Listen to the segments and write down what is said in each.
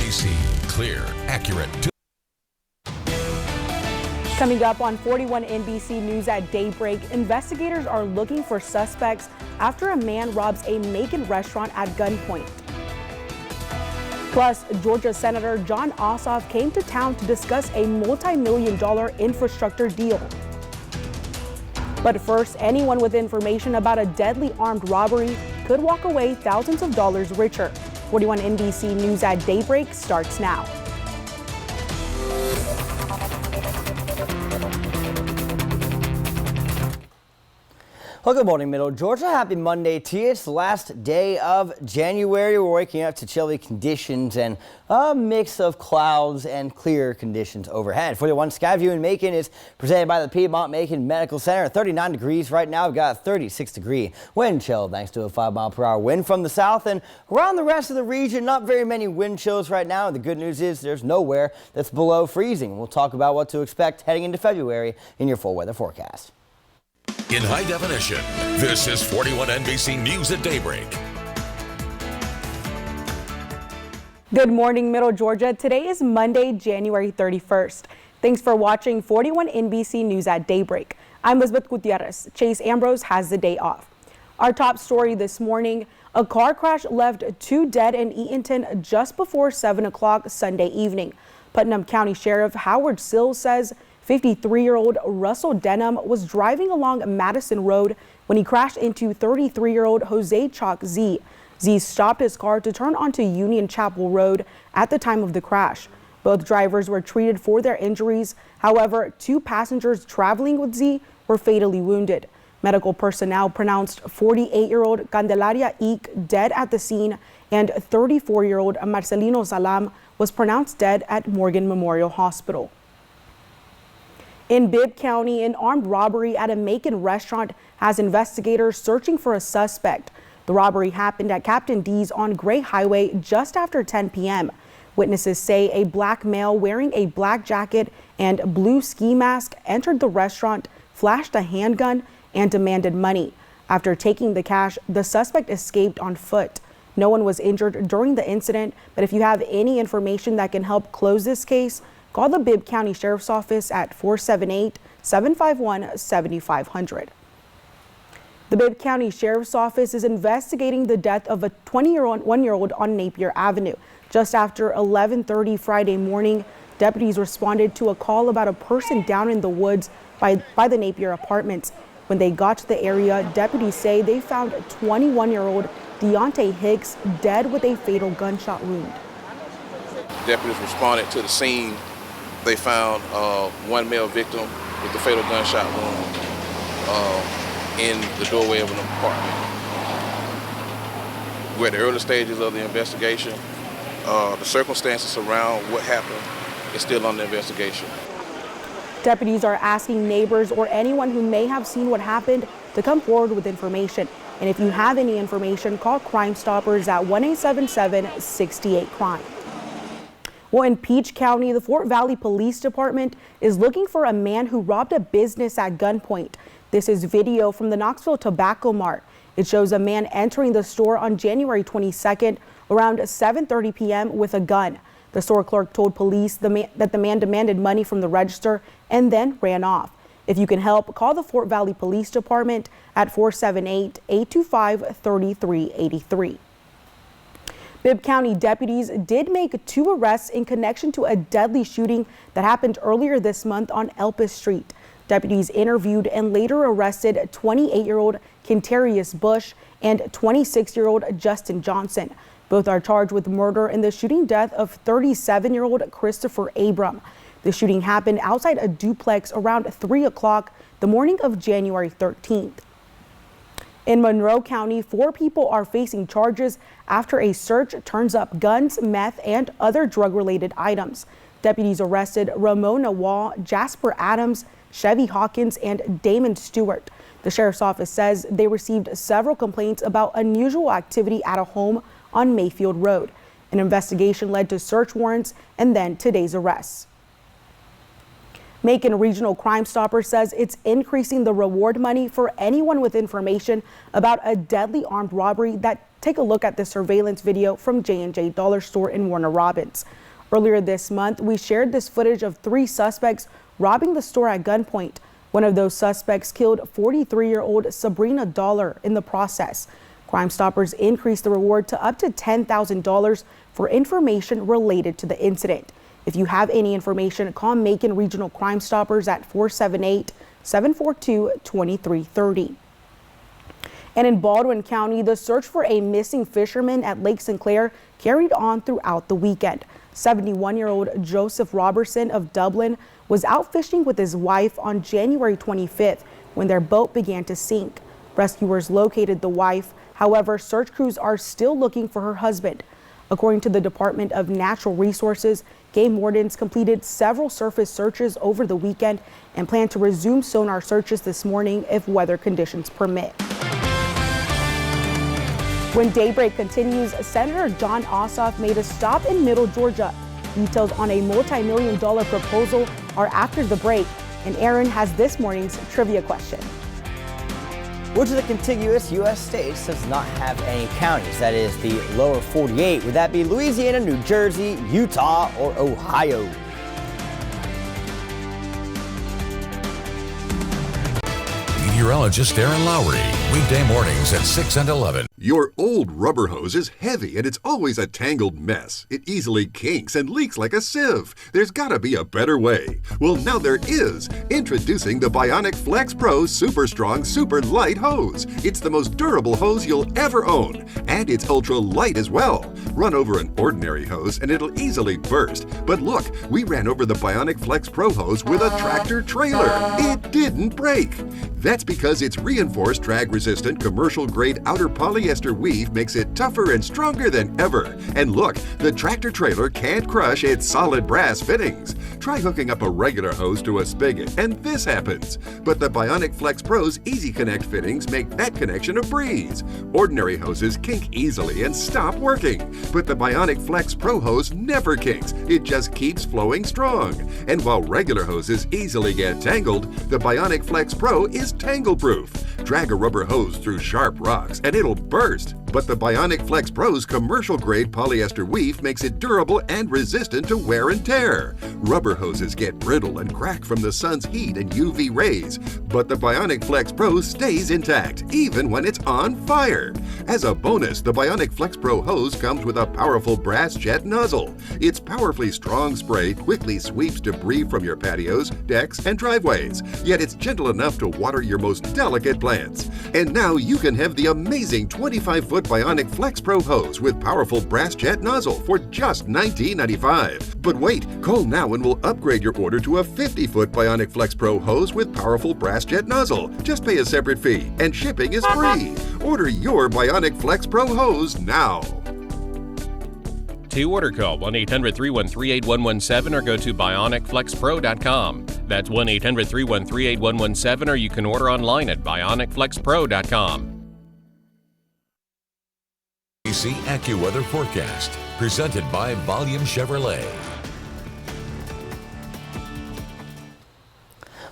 NBC. Clear, accurate. Coming up on 41 NBC News at daybreak, investigators are looking for suspects after a man robs a Macon restaurant at gunpoint. Plus, Georgia Senator Jon Ossoff came to town to discuss a multi-million-dollar infrastructure deal. But first, anyone with information about a deadly armed robbery could walk away thousands of dollars richer. 41 NBC News at daybreak starts now. Well, good morning, Middle Georgia. Happy Monday to you. It's the last day of January. We're waking up to chilly conditions and a mix of clouds and clear conditions overhead. 41 Skyview in Macon is presented by the Piedmont Macon Medical Center. 39 degrees right now. We've got a 36-degree wind chill thanks to a 5-mile-per-hour wind from the south. And around the rest of the region, not very many wind chills right now. The good news is there's nowhere that's below freezing. We'll talk about what to expect heading into February in your full weather forecast. In high definition, this is 41 NBC News at daybreak. Good morning, Middle Georgia. Today is Monday, January 31st. Thanks for watching 41 NBC News at daybreak. I'm Elizabeth Gutierrez. Chase Ambrose has the day off. Our top story this morning, a car crash left 2 dead in Eatonton just before 7 o'clock Sunday evening. Putnam County Sheriff Howard Sills says 53-year-old Russell Denham was driving along Madison Road when he crashed into 33-year-old Jose Chalk Z. Z stopped his car to turn onto Union Chapel Road at the time of the crash. Both drivers were treated for their injuries. However, 2 passengers traveling with Z were fatally wounded. Medical personnel pronounced 48-year-old Candelaria Eek dead at the scene, and 34-year-old Marcelino Salam was pronounced dead at Morgan Memorial Hospital. In Bibb County, an armed robbery at a Macon restaurant has investigators searching for a suspect. The robbery happened at Captain D's on Gray Highway just after 10 p.m. Witnesses say a black male wearing a black jacket and blue ski mask entered the restaurant, flashed a handgun, and demanded money. After taking the cash, the suspect escaped on foot. No one was injured during the incident, but if you have any information that can help close this case, call the Bibb County Sheriff's Office at 478-751-7500. The Bibb County Sheriff's Office is investigating the death of a 21-year-old on Napier Avenue. Just after 11:30 Friday morning, deputies responded to a call about a person down in the woods by the Napier Apartments. When they got to the area, deputies say they found 21-year-old Deontay Hicks dead with a fatal gunshot wound. Deputies responded to the scene. They found one male victim with a fatal gunshot wound in the doorway of an apartment. We're at the early stages of the investigation. The circumstances around what happened is still under investigation. Deputies are asking neighbors or anyone who may have seen what happened to come forward with information. And if you have any information, call Crime Stoppers at 1-877-68-CRIME. Well, in Peach County, the Fort Valley Police Department is looking for a man who robbed a business at gunpoint. This is video from the Knoxville Tobacco Mart. It shows a man entering the store on January 22nd around 7:30 p.m. with a gun. The store clerk told police that the man demanded money from the register and then ran off. If you can help, call the Fort Valley Police Department at 478-825-3383. Bibb County deputies did make 2 arrests in connection to a deadly shooting that happened earlier this month on Elpis Street. Deputies interviewed and later arrested 28-year-old Quintarius Bush and 26-year-old Justin Johnson. Both are charged with murder in the shooting death of 37-year-old Christopher Abram. The shooting happened outside a duplex around 3 o'clock the morning of January 13th. In Monroe County, 4 people are facing charges after a search turns up guns, meth, and other drug-related items. Deputies arrested Ramona Wall, Jasper Adams, Chevy Hawkins, and Damon Stewart. The sheriff's office says they received several complaints about unusual activity at a home on Mayfield Road. An investigation led to search warrants and then today's arrests. Macon Regional Crime Stopper says it's increasing the reward money for anyone with information about a deadly armed robbery that Take a look at the surveillance video from J&J Dollar Store in Warner Robins. Earlier this month, we shared this footage of 3 suspects robbing the store at gunpoint. One of those suspects killed 43-year-old Sabrina Dollar in the process. Crime Stoppers increased the reward to up to $10,000 for information related to the incident. If you have any information, call Macon Regional Crime Stoppers at 478-742-2330. And in Baldwin County, the search for a missing fisherman at Lake Sinclair carried on throughout the weekend. 71-year-old Joseph Robertson of Dublin was out fishing with his wife on January 25th when their boat began to sink. Rescuers located the wife. However, search crews are still looking for her husband. According to the Department of Natural Resources, game wardens completed several surface searches over the weekend and plan to resume sonar searches this morning if weather conditions permit. When daybreak continues, Senator Jon Ossoff made a stop in Middle Georgia. Details on a multi-million-dollar proposal are after the break, and Aaron has this morning's trivia question. Which of the contiguous U.S. states does not have any counties? That is the lower 48. Would that be Louisiana, New Jersey, Utah, or Ohio? Meteorologist Aaron Lowry, weekday mornings at 6 and 11. Your old rubber hose is heavy and it's always a tangled mess. It easily kinks and leaks like a sieve. There's gotta be a better way. Well, now there is. Introducing the Bionic Flex Pro Super Strong Super Light Hose. It's the most durable hose you'll ever own. And it's ultra light as well. Run over an ordinary hose and it'll easily burst. But look, we ran over the Bionic Flex Pro hose with a tractor trailer. It didn't break. That's because its reinforced drag-resistant commercial-grade outer polyester weave makes it tougher and stronger than ever. And look, the tractor trailer can't crush its solid brass fittings. Try hooking up a regular hose to a spigot, and this happens. But the Bionic Flex Pro's Easy Connect fittings make that connection a breeze. Ordinary hoses kink easily and stop working. But the Bionic Flex Pro hose never kinks. It just keeps flowing strong. And while regular hoses easily get tangled, the Bionic Flex Pro is tangle-proof. Drag a rubber hose through sharp rocks and it'll burst. But the Bionic Flex Pro's commercial-grade polyester weave makes it durable and resistant to wear and tear. Rubber hoses get brittle and crack from the sun's heat and UV rays, but the Bionic Flex Pro stays intact, even when it's on fire. As a bonus, the Bionic Flex Pro hose comes with a powerful brass jet nozzle. Its powerfully strong spray quickly sweeps debris from your patios, decks, and driveways, yet it's gentle enough to water your most delicate plants. And now you can have the amazing 25-foot Bionic Flex Pro hose with powerful brass jet nozzle for just $19.95. But wait, call now and we'll upgrade your order to a 50-foot Bionic Flex Pro hose with powerful brass jet nozzle. Just pay a separate fee, and shipping is free. Order your Bionic Flex Pro hose now. To order, call 1-800-313-8117 or go to bionicflexpro.com. That's 1-800-313-8117, or you can order online at bionicflexpro.com. ABC Accuweather Forecast, presented by Volume Chevrolet.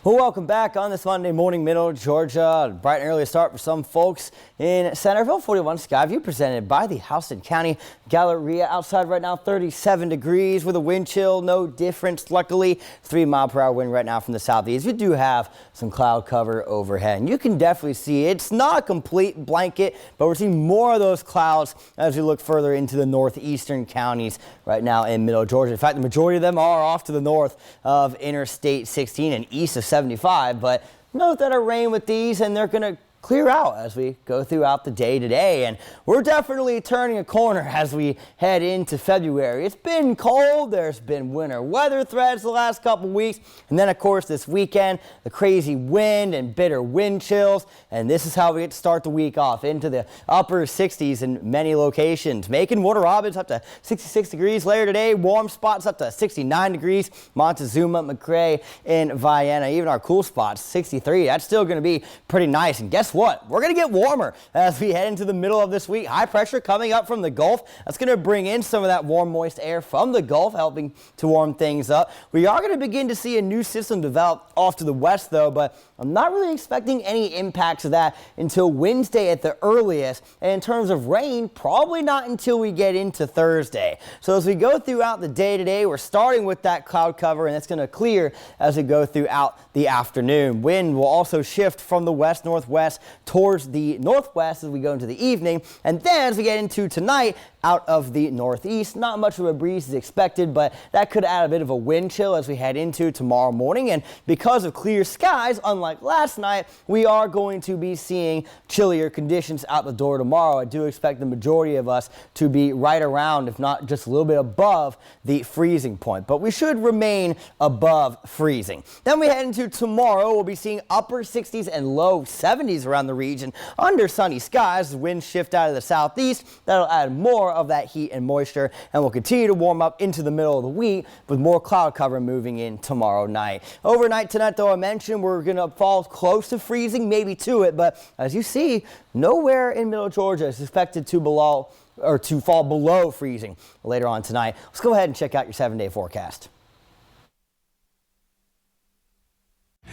Well, welcome back on this Monday morning, Middle Georgia. Bright and early start for some folks in Centerville. 41 Skyview presented by the Houston County Galleria. Outside right now, 37 degrees with a wind chill. No difference. Luckily, 3-mile-per-hour wind right now from the southeast. We do have some cloud cover overhead, and you can definitely see it's not a complete blanket, but we're seeing more of those clouds as we look further into the northeastern counties right now in Middle Georgia. In fact, the majority of them are off to the north of Interstate 16 and east of 75, but note that our rain with these, and they're going to clear out as we go throughout the day today. And we're definitely turning a corner as we head into February. It's been cold. There's been winter weather threats the last couple weeks. And then, of course, this weekend, the crazy wind and bitter wind chills. And this is how we get to start the week off into the upper 60s in many locations. Macon, Warner Robins up to 66 degrees later today. Warm spots up to 69 degrees. Montezuma, McRae, and Vienna. Even our cool spots, 63. That's still going to be pretty nice. And guess what? what? We're going to get warmer as we head into the middle of this week. High pressure coming up from the Gulf. That's going to bring in some of that warm, moist air from the Gulf, helping to warm things up. We are going to begin to see a new system develop off to the west, though, but I'm not really expecting any impacts of that until Wednesday at the earliest. And in terms of rain, probably not until we get into Thursday. So as we go throughout the day today, we're starting with that cloud cover, and it's going to clear as we go throughout the afternoon. Wind will also shift from the west-northwest towards the northwest as we go into the evening. And then as we get into tonight, out of the northeast, not much of a breeze is expected, but that could add a bit of a wind chill as we head into tomorrow morning. And because of clear skies, unlike last night, we are going to be seeing chillier conditions out the door tomorrow. I do expect the majority of us to be right around, if not just a little bit above, the freezing point, but we should remain above freezing. Then we head into tomorrow. We'll be seeing upper 60s and low 70s around the region under sunny skies. Winds shift out of the southeast. That'll add more of that heat and moisture, and will continue to warm up into the middle of the week with more cloud cover moving in tomorrow night. Overnight tonight, though, I mentioned we're going to fall close to freezing, maybe to it, but as you see, nowhere in middle Georgia is expected to fall below freezing later on tonight. Let's go ahead and check out your 7-day forecast.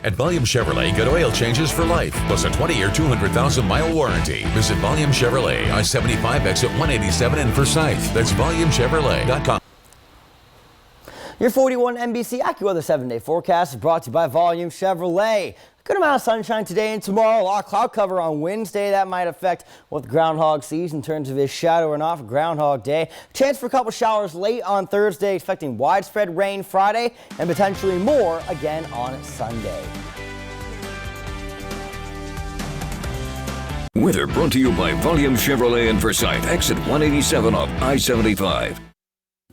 At Volume Chevrolet, get oil changes for life, plus a 20-year, 200,000-mile warranty. Visit Volume Chevrolet, I-75 exit 187 in Forsyth. That's volumechevrolet.com. Your 41 NBC Accuweather 7-day forecast is brought to you by Volume Chevrolet. Good amount of sunshine today and tomorrow. A lot of cloud cover on Wednesday. That might affect what the groundhog sees in terms of his shadow or not for Groundhog Day. Chance for a couple showers late on Thursday, expecting widespread rain Friday and potentially more again on Sunday. Weather brought to you by Volume Chevrolet in Forsyth, exit 187 off I-75.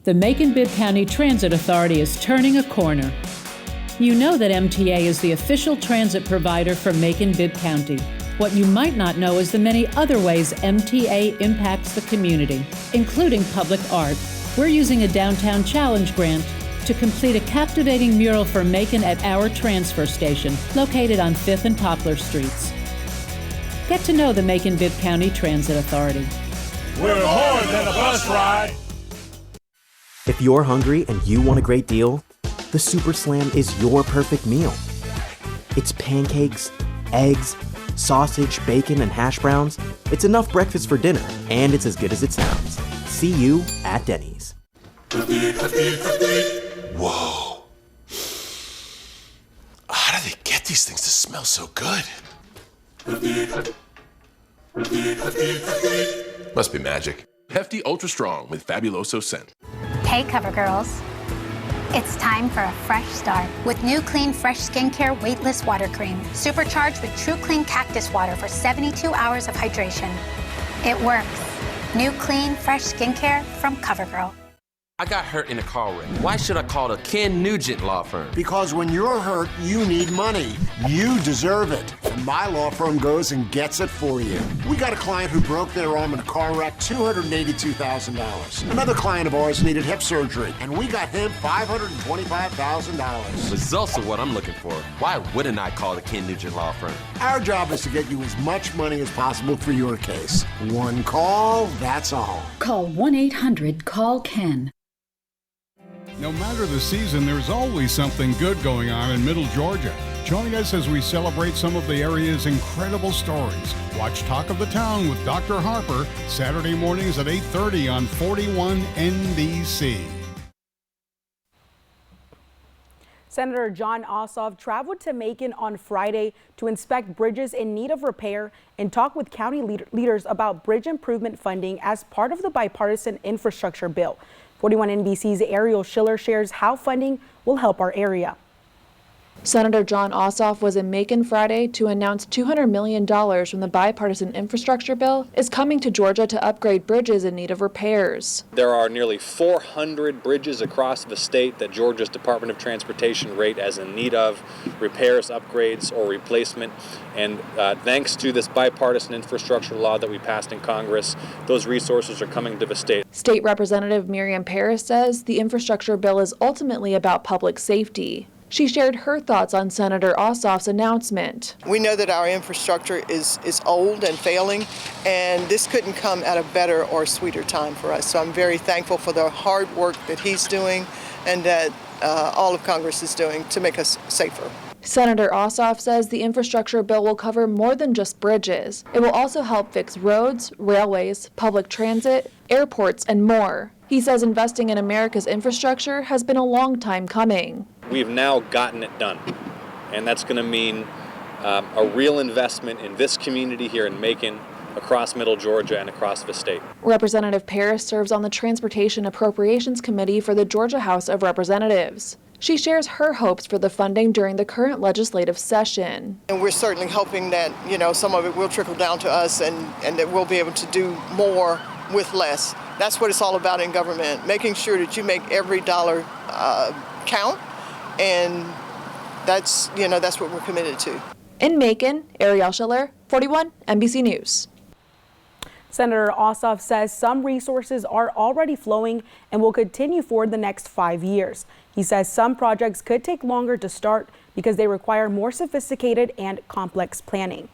The Macon-Bibb County Transit Authority is turning a corner. You know that MTA is the official transit provider for Macon-Bibb County. What you might not know is the many other ways MTA impacts the community, including public art. We're using a Downtown Challenge grant to complete a captivating mural for Macon at our transfer station, located on 5th and Poplar Streets. Get to know the Macon-Bibb County Transit Authority. We're more than a bus ride. If you're hungry and you want a great deal, the Super Slam is your perfect meal. It's pancakes, eggs, sausage, bacon, and hash browns. It's enough breakfast for dinner, and it's as good as it sounds. See you at Denny's. Whoa. How do they get these things to smell so good? Must be magic. Hefty Ultra Strong with Fabuloso scent. Hey, Cover Girls. It's time for a fresh start with new Clean Fresh Skincare Weightless Water Cream, supercharged with True Clean Cactus Water for 72 hours of hydration. It works. New Clean Fresh Skincare from CoverGirl. I got hurt in a car wreck. Why should I call the Ken Nugent Law Firm? Because when you're hurt, you need money. You deserve it. And my law firm goes and gets it for you. We got a client who broke their arm in a car wreck, $282,000. Another client of ours needed hip surgery, and we got him $525,000. Results are what I'm looking for. Why wouldn't I call the Ken Nugent Law Firm? Our job is to get you as much money as possible for your case. One call, that's all. Call 1-800-CALL-KEN. No matter the season, there's always something good going on in Middle Georgia. Join us as we celebrate some of the area's incredible stories. Watch Talk of the Town with Dr. Harper, Saturday mornings at 8:30 on 41 NBC. Senator Jon Ossoff traveled to Macon on Friday to inspect bridges in need of repair and talk with county leaders about bridge improvement funding as part of the bipartisan infrastructure bill. 41 NBC's Ariel Schiller shares how funding will help our area. Senator Jon Ossoff was in Macon Friday to announce $200 million from the bipartisan infrastructure bill is coming to Georgia to upgrade bridges in need of repairs. There are nearly 400 bridges across the state that Georgia's Department of Transportation rate as in need of repairs, upgrades, or replacement. And thanks to this bipartisan infrastructure law that we passed in Congress, those resources are coming to the state. State Representative Miriam Paris says the infrastructure bill is ultimately about public safety. She shared her thoughts on Senator Ossoff's announcement. We know that our infrastructure is old and failing, and this couldn't come at a better or sweeter time for us. So I'm very thankful for the hard work that he's doing and that all of Congress is doing to make us safer. Senator Ossoff says the infrastructure bill will cover more than just bridges. It will also help fix roads, railways, public transit, airports, and more. He says investing in America's infrastructure has been a long time coming. We've now gotten it done, and that's going to mean a real investment in this community here in Macon, across Middle Georgia, and across the state. Representative Paris serves on the Transportation Appropriations Committee for the Georgia House of Representatives. She shares her hopes for the funding during the current legislative session. And we're certainly hoping that, some of it will trickle down to us and that we'll be able to do more with less. That's what it's all about in government, making sure that you make every dollar count, and that's what we're committed to. In Macon, Ariel Schiller, 41 NBC News. Senator Ossoff says some resources are already flowing and will continue for the next 5 years. He says some projects could take longer to start because they require more sophisticated and complex planning.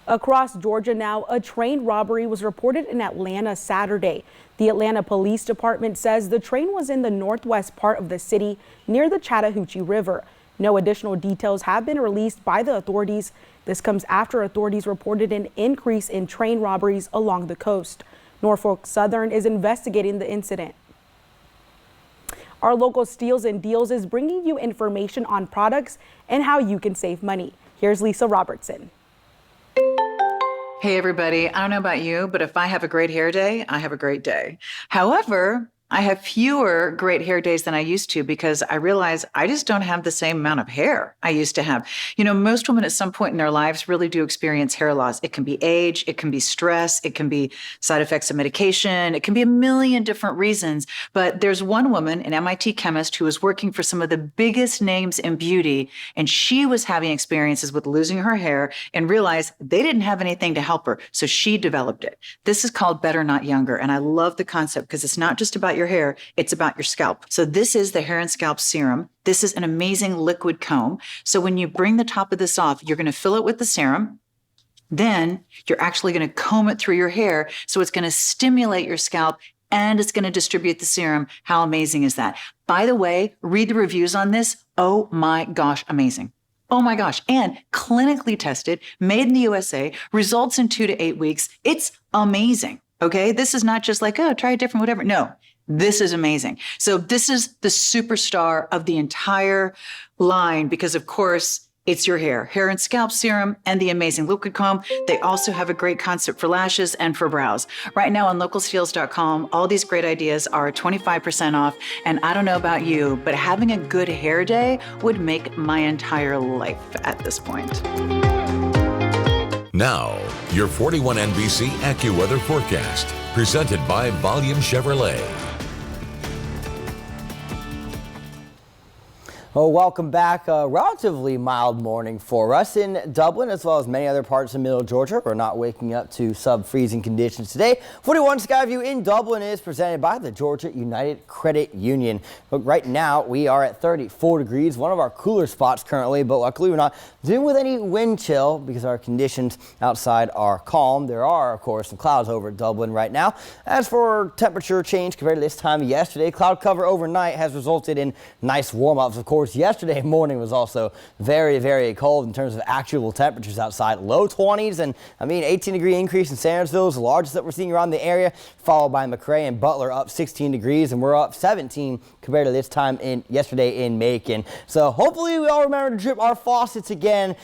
Across Georgia now, a train robbery was reported in Atlanta Saturday. The Atlanta Police Department says the train was in the northwest part of the city near the Chattahoochee River. No additional details have been released by the authorities. This comes after authorities reported an increase in train robberies along the coast. Norfolk Southern is investigating the incident. Our local Steals and Deals is bringing you information on products and how you can save money. Here's Lisa Robertson. Hey everybody, I don't know about you, but if I have a great hair day, I have a great day. However, I have fewer great hair days than I used to because I realize I just don't have the same amount of hair I used to have. Most women at some point in their lives really do experience hair loss. It can be age, it can be stress, it can be side effects of medication, it can be a million different reasons. But there's one woman, an MIT chemist, who was working for some of the biggest names in beauty, and she was having experiences with losing her hair and realized they didn't have anything to help her. So she developed it. This is called Better Not Younger. And I love the concept because it's not just about your hair, it's about your scalp. So this is the Hair and Scalp Serum. This is an amazing liquid comb. So when you bring the top of this off, you're going to fill it with the serum. Then you're actually going to comb it through your hair. So it's going to stimulate your scalp and it's going to distribute the serum. How amazing is that? By the way, read the reviews on this. Oh my gosh, amazing. Oh my gosh. And clinically tested, made in the USA, results in 2 to 8 weeks. It's amazing. Okay. This is not just like, oh, try a different whatever. No. This is amazing. So this is the superstar of the entire line because, of course, it's your hair. Hair and Scalp Serum and the amazing liquid comb. They also have a great concept for lashes and for brows. Right now on localsteals.com, all these great ideas are 25% off. And I don't know about you, but having a good hair day would make my entire life at this point. Now, your 41 NBC Accuweather Forecast, presented by Volume Chevrolet. Well, welcome back. A relatively mild morning for us in Dublin, as well as many other parts of Middle Georgia. We're not waking up to sub-freezing conditions today. 41 Skyview in Dublin is presented by the Georgia United Credit Union. But right now, we are at 34 degrees, one of our cooler spots currently, but luckily we're not dealing with any wind chill because our conditions outside are calm. There are, of course, some clouds over Dublin right now. As for temperature change compared to this time yesterday, cloud cover overnight has resulted in nice warm-ups, of course. Yesterday morning was also very, very cold in terms of actual temperatures outside. Low 20s and 18-degree increase in Sandersville is the largest that we're seeing around the area, followed by McRae and Butler up 16 degrees, and we're up 17 compared to this time yesterday in Macon. So hopefully we all remember to drip our faucets again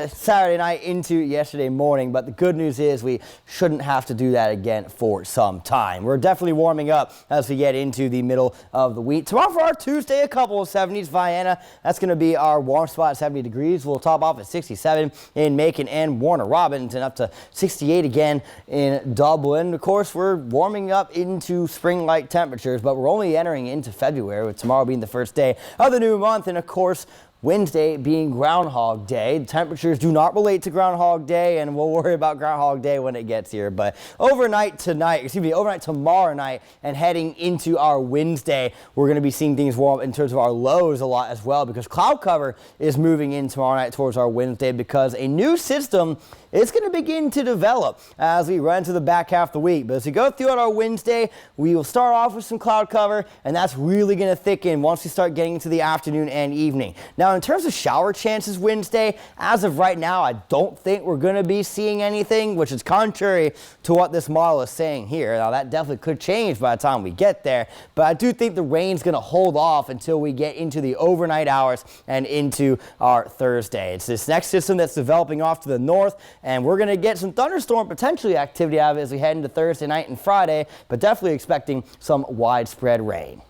Saturday night into yesterday morning. But the good news is we shouldn't have to do that again for some time. We're definitely warming up as we get into the middle of the week. Tomorrow for our Tuesday, a couple of 70s. Vienna, that's going to be our warm spot, 70 degrees. We'll top off at 67 in Macon and Warner Robins, and up to 68 again in Dublin. Of course, we're warming up into spring-like temperatures, but we're only entering into February, with tomorrow being the first day of the new month. And of course, Wednesday being Groundhog Day. The temperatures do not relate to Groundhog Day, and we'll worry about Groundhog Day when it gets here. But overnight tomorrow night and heading into our Wednesday, we're going to be seeing things warm up in terms of our lows a lot as well, because cloud cover is moving in tomorrow night towards our Wednesday, because a new system is going to begin to develop as we run to the back half of the week. But as we go throughout our Wednesday, we will start off with some cloud cover, and that's really going to thicken once we start getting into the afternoon and evening. Now, in terms of shower chances Wednesday, as of right now, I don't think we're going to be seeing anything, which is contrary to what this model is saying here. Now, that definitely could change by the time we get there, but I do think the rain's going to hold off until we get into the overnight hours and into our Thursday. It's this next system that's developing off to the north, and we're going to get some thunderstorm potentially activity out of it as we head into Thursday night and Friday, but definitely expecting some widespread rain.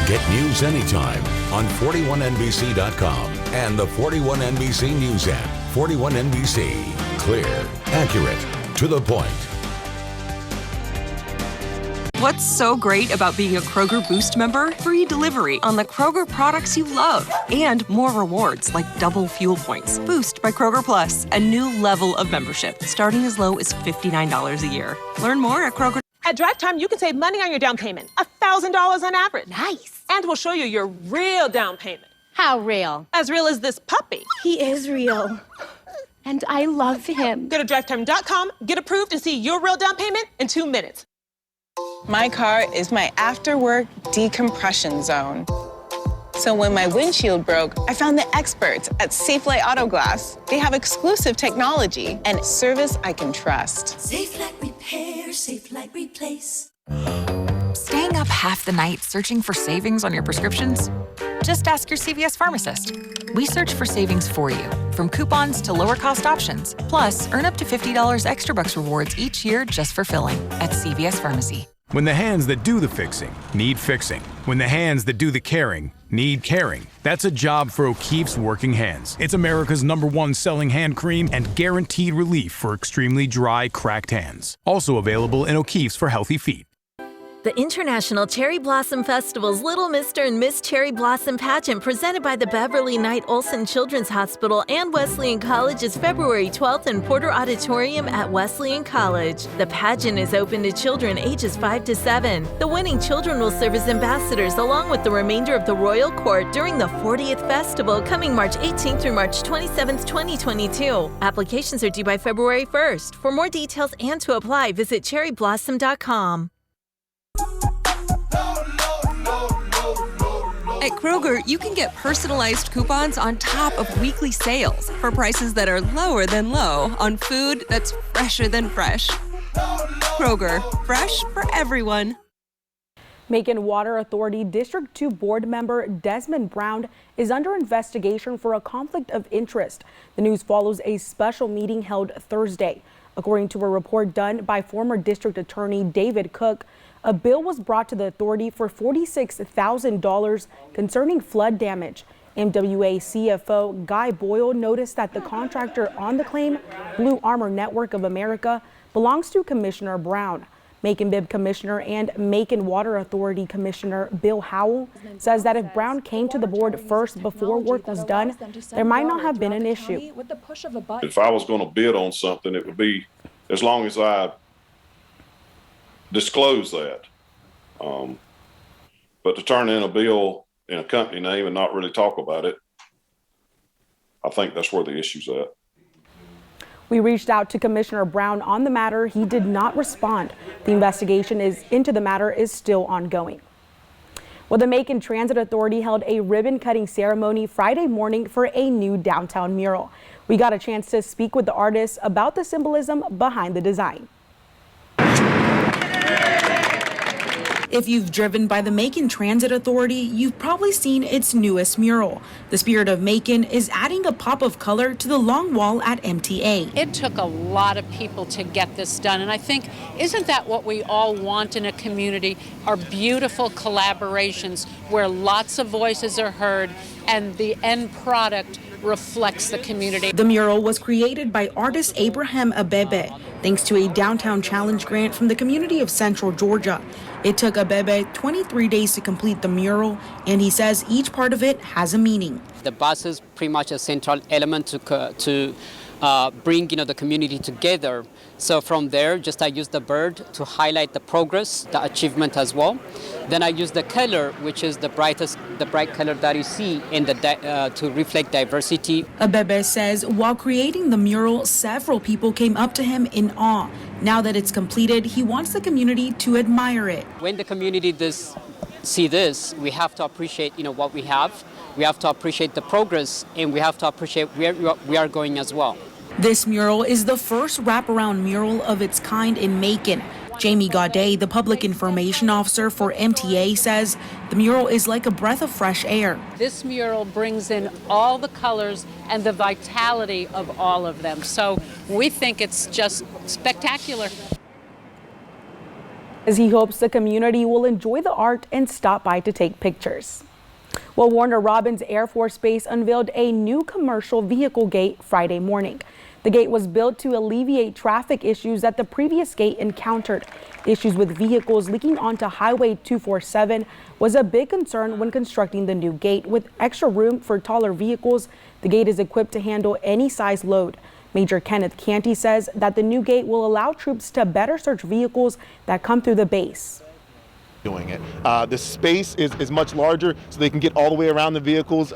Get news anytime on 41NBC.com and the 41NBC News app. 41NBC. Clear, accurate, to the point. What's so great about being a Kroger Boost member? Free delivery on the Kroger products you love. And more rewards like double fuel points. Boost by Kroger Plus. A new level of membership starting as low as $59 a year. Learn more at Kroger. At Drive Time, you can save money on your down payment. $1,000 on average. Nice. And we'll show you your real down payment. How real? As real as this puppy. He is real. And I love him. Go to drivetime.com, get approved, and see your real down payment in 2 minutes. My car is my after-work decompression zone. So when my windshield broke, I found the experts at Safelite Auto Glass. They have exclusive technology and service I can trust. Safelite Repair, Safelite Replace. Staying up half the night searching for savings on your prescriptions? Just ask your CVS pharmacist. We search for savings for you, from coupons to lower cost options. Plus, earn up to $50 extra bucks rewards each year just for filling at CVS Pharmacy. When the hands that do the fixing need fixing. When the hands that do the caring need caring. That's a job for O'Keeffe's Working Hands. It's America's #1 selling hand cream and guaranteed relief for extremely dry, cracked hands. Also available in O'Keeffe's for healthy feet. The International Cherry Blossom Festival's Little Mr. and Miss Cherry Blossom pageant, presented by the Beverly Knight Olson Children's Hospital and Wesleyan College, is February 12th in Porter Auditorium at Wesleyan College. The pageant is open to children ages 5 to 7. The winning children will serve as ambassadors along with the remainder of the Royal Court during the 40th Festival, coming March 18th through March 27th, 2022. Applications are due by February 1st. For more details and to apply, visit cherryblossom.com. At Kroger, you can get personalized coupons on top of weekly sales for prices that are lower than low on food that's fresher than fresh. Kroger, fresh for everyone. Macon Water Authority District 2 board member Desmond Brown is under investigation for a conflict of interest. The news follows a special meeting held Thursday. According to a report done by former district attorney David Cook, a bill was brought to the authority for $46,000 concerning flood damage. MWA CFO Guy Boyle noticed that the contractor on the claim, Blue Armor Network of America, belongs to Commissioner Brown. Macon Bibb Commissioner and Macon Water Authority Commissioner Bill Howell says that if Brown came to the board first before work was done, there might not have been an issue. If I was going to bid on something, it would be as long as I disclose that. But to turn in a bill in a company name and not really talk about it, I think that's where the issue's at. We reached out to Commissioner Brown on the matter. He did not respond. The investigation into the matter is still ongoing. Well, the Macon Transit Authority held a ribbon cutting ceremony Friday morning for a new downtown mural. We got a chance to speak with the artists about the symbolism behind the design. If you've driven by the Macon Transit Authority, you've probably seen its newest mural. The Spirit of Macon is adding a pop of color to the long wall at MTA. It took a lot of people to get this done, and I think, isn't that what we all want in a community, are beautiful collaborations where lots of voices are heard and the end product reflects the community. The mural was created by artist Abraham Abebe, thanks to a Downtown Challenge grant from the community of Central Georgia. It took Abebe 23 days to complete the mural, and he says each part of it has a meaning. The bus is pretty much a central element to bring the community together. So from there, I use the bird to highlight the progress, the achievement as well. Then I use the color, which is the bright color that you see in to reflect diversity. Abebe says while creating the mural, several people came up to him in awe. Now that it's completed, he wants the community to admire it. When the community see this, we have to appreciate what we have. We have to appreciate the progress, and we have to appreciate where we are going as well. This mural is the first wraparound mural of its kind in Macon. Jamie Gaudet, the public information officer for MTA, says the mural is like a breath of fresh air. This mural brings in all the colors and the vitality of all of them. So we think it's just spectacular. As he hopes the community will enjoy the art and stop by to take pictures. Well, Warner Robins Air Force Base unveiled a new commercial vehicle gate Friday morning. The gate was built to alleviate traffic issues that the previous gate encountered. Issues with vehicles leaking onto Highway 247 was a big concern when constructing the new gate. With extra room for taller vehicles, the gate is equipped to handle any size load. Major Kenneth Canty says that the new gate will allow troops to better search vehicles that come through the base. Doing it. The space is much larger, so they can get all the way around the vehicles,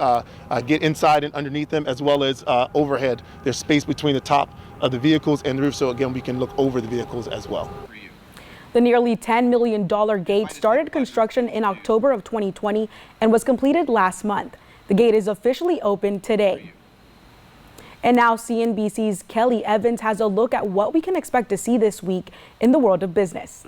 get inside and underneath them, as well as overhead. There's space between the top of the vehicles and the roof, so again, we can look over the vehicles as well. The nearly $10 million gate started construction in October of 2020 and was completed last month. The gate is officially open today. And now CNBC's Kelly Evans has a look at what we can expect to see this week in the world of business.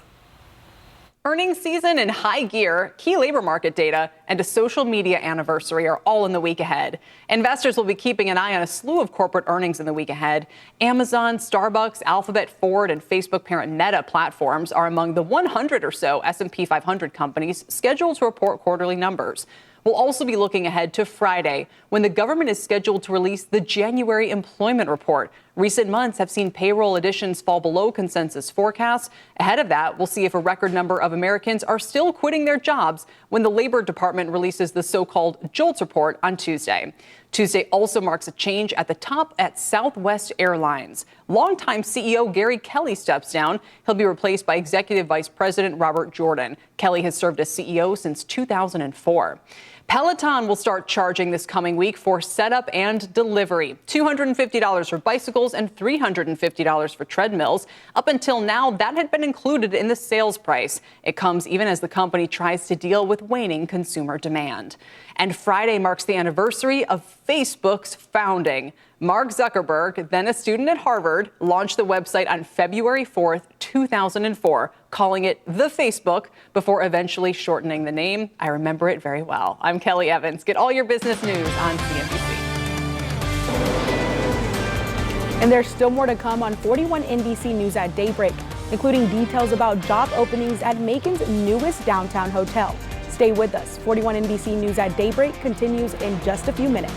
Earnings season in high gear, key labor market data, and a social media anniversary are all in the week ahead. Investors will be keeping an eye on a slew of corporate earnings in the week ahead. Amazon, Starbucks, Alphabet, Ford, and Facebook parent Meta platforms are among the 100 or so S&P 500 companies scheduled to report quarterly numbers. We'll also be looking ahead to Friday, when the government is scheduled to release the January employment report. Recent months have seen payroll additions fall below consensus forecasts. Ahead of that, we'll see if a record number of Americans are still quitting their jobs when the Labor Department releases the so-called JOLTS report on Tuesday. Tuesday also marks a change at the top at Southwest Airlines. Longtime CEO Gary Kelly steps down. He'll be replaced by Executive Vice President Robert Jordan. Kelly has served as CEO since 2004. Peloton will start charging this coming week for setup and delivery. $250 for bicycles and $350 for treadmills. Up until now, that had been included in the sales price. It comes even as the company tries to deal with waning consumer demand. And Friday marks the anniversary of Facebook's founding. Mark Zuckerberg, then a student at Harvard, launched the website on February 4th, 2004, calling it The Facebook before eventually shortening the name. I remember it very well. I'm Kelly Evans. Get all your business news on CNBC. And there's still more to come on 41 NBC News at daybreak, including details about job openings at Macon's newest downtown hotel. Stay with us. 41 NBC News at daybreak continues in just a few minutes.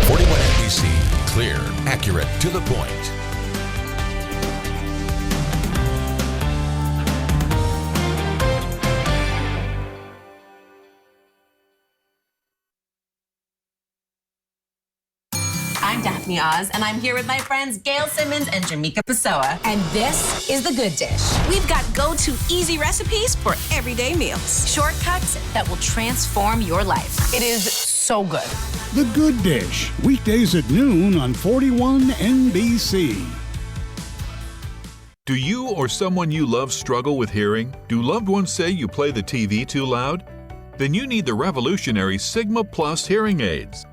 41 NBC, clear, accurate, to the point. I'm Daphne Oz, and I'm here with my friends Gail Simmons and Jamaica Pessoa. And this is The Good Dish. We've got go-to easy recipes for everyday meals. Shortcuts that will transform your life. It is so good. The Good Dish, weekdays at noon on 41 NBC. Do you or someone you love struggle with hearing? Do loved ones say you play the TV too loud? Then you need the revolutionary Sigma Plus hearing aids.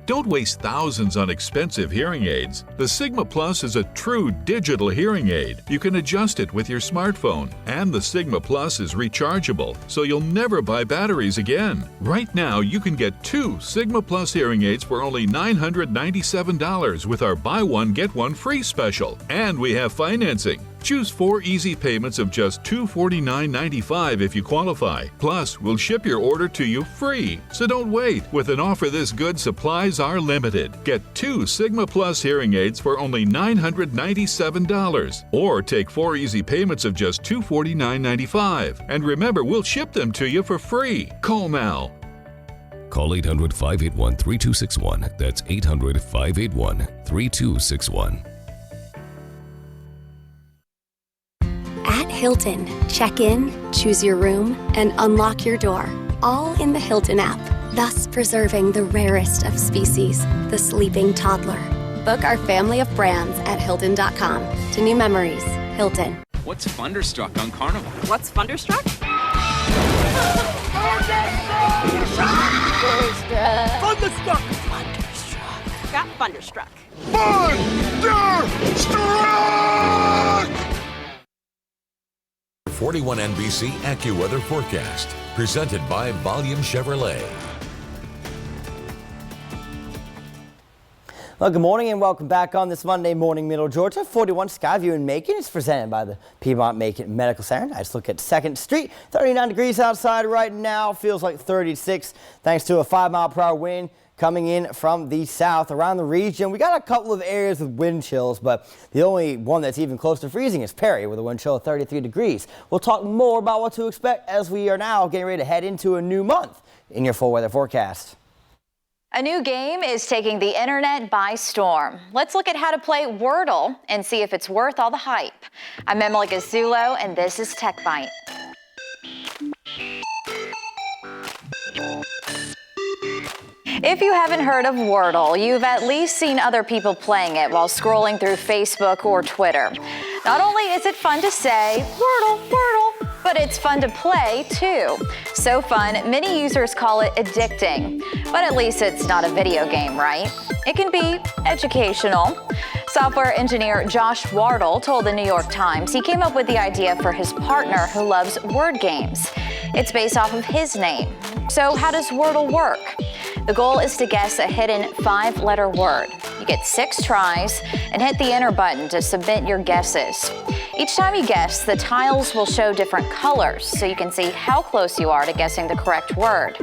Don't waste thousands on expensive hearing aids. The Sigma Plus is a true digital hearing aid. You can adjust it with your smartphone, and the Sigma Plus is rechargeable, so you'll never buy batteries again. Right now, you can get 2 Sigma Plus hearing aids for only $997 with our buy one, get one free special. And we have financing. Choose 4 easy payments of just $249.95 if you qualify. Plus, we'll ship your order to you free. So don't wait. With an offer this good, supplies are limited. Get 2 Sigma Plus hearing aids for only $997. Or take 4 easy payments of just $249.95. And remember, we'll ship them to you for free. Call now. Call 800-581-3261. That's 800-581-3261. At Hilton, check in, choose your room, and unlock your door, all in the Hilton app, thus preserving the rarest of species, the sleeping toddler. Book our family of brands at Hilton.com. To new memories, Hilton. What's Thunderstruck on Carnival? What's Thunderstruck? Thunderstruck! Got Thunderstruck. Thunderstruck! 41 NBC Accuweather Forecast, presented by Volume Chevrolet. Well, good morning and welcome back on this Monday morning, Middle Georgia. 41 Skyview in Macon is presented by the Piedmont Macon Medical Center. I just look at 2nd Street, 39 degrees outside right now, feels like 36 thanks to a 5-mile-per-hour wind coming in from the south. Around the region, we got a couple of areas with wind chills, but the only one that's even close to freezing is Perry with a wind chill of 33 degrees. We'll talk more about what to expect as we are now getting ready to head into a new month in your full weather forecast. A new game is taking the internet by storm. Let's look at how to play Wordle and see if it's worth all the hype. I'm Emily Gazzulo, and this is Tech Bite. If you haven't heard of Wordle, you've at least seen other people playing it while scrolling through Facebook or Twitter. Not only is it fun to say, Wordle, Wordle, but it's fun to play too. So fun, many users call it addicting. But at least it's not a video game, right? It can be educational. Software engineer Josh Wardle told the New York Times he came up with the idea for his partner who loves word games. It's based off of his name. So how does Wordle work? The goal is to guess a hidden 5-letter word. You get 6 tries and hit the enter button to submit your guesses. Each time you guess, the tiles will show different colors so you can see how close you are to guessing the correct word.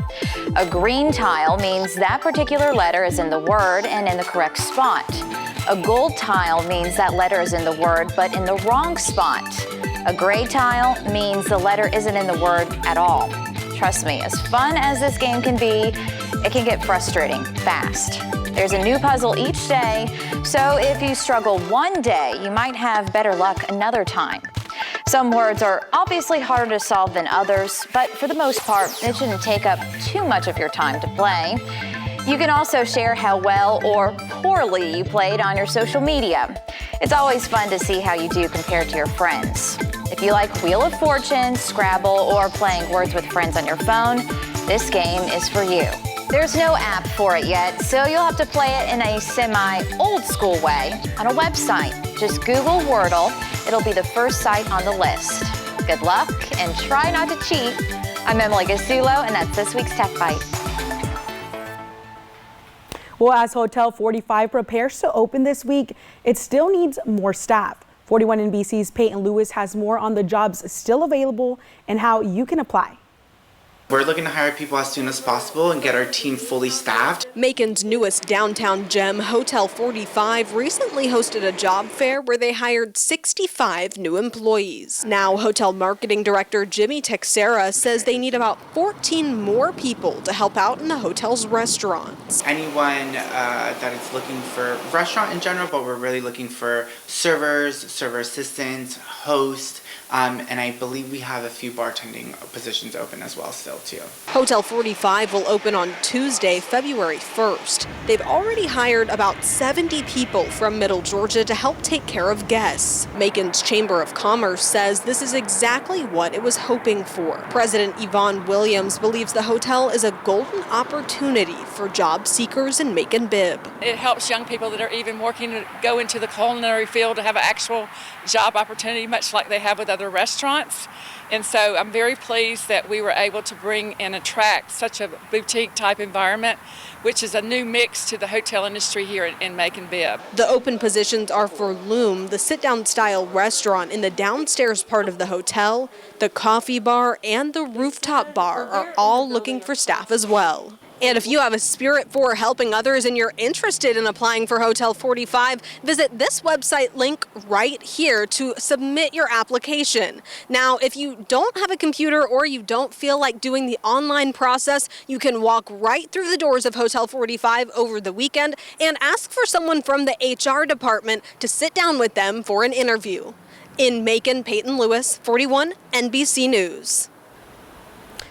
A green tile means that particular letter is in the word and in the correct spot. A gold tile means that letter is in the word but in the wrong spot. A gray tile means the letter isn't in the word at all. Trust me, as fun as this game can be, it can get frustrating fast. There's a new puzzle each day, so if you struggle one day, you might have better luck another time. Some words are obviously harder to solve than others, but for the most part, it shouldn't take up too much of your time to play. You can also share how well or poorly you played on your social media. It's always fun to see how you do compared to your friends. If you like Wheel of Fortune, Scrabble, or playing Words with Friends on your phone, this game is for you. There's no app for it yet, so you'll have to play it in a semi-old school way on a website. Just Google Wordle. It'll be the first site on the list. Good luck and try not to cheat. I'm Emily Gazzulo, and that's this week's Tech Bite. Well, as Hotel 45 prepares to open this week, it still needs more staff. 41 NBC's Peyton Lewis has more on the jobs still available and how you can apply. We're looking to hire people as soon as possible and get our team fully staffed. Macon's newest downtown gem, Hotel 45, recently hosted a job fair where they hired 65 new employees. Now, hotel marketing director Jimmy Texera says they need about 14 more people to help out in the hotel's restaurants. Anyone that is looking for restaurant in general, but we're really looking for servers, server assistants, hosts, and I believe we have a few bartending positions open as well still too. Hotel 45 will open on Tuesday, February 1st. They've already hired about 70 people from Middle Georgia to help take care of guests. Macon's Chamber of Commerce says this is exactly what it was hoping for. President Yvonne Williams believes the hotel is a golden opportunity for job seekers in Macon-Bibb. It helps young people that are even working to go into the culinary field to have an actual job opportunity, much like they have with other restaurants. And so I'm very pleased that we were able to bring and attract such a boutique type environment, which is a new mix to the hotel industry here in Macon Bibb. The open positions are for Loom, the sit-down style restaurant in the downstairs part of the hotel. The coffee bar and the rooftop bar are all looking for staff as well. And if you have a spirit for helping others and you're interested in applying for Hotel 45, visit this website link right here to submit your application. Now, if you don't have a computer or you don't feel like doing the online process, you can walk right through the doors of Hotel 45 over the weekend and ask for someone from the HR department to sit down with them for an interview. In Macon, Peyton Lewis, 41 NBC News.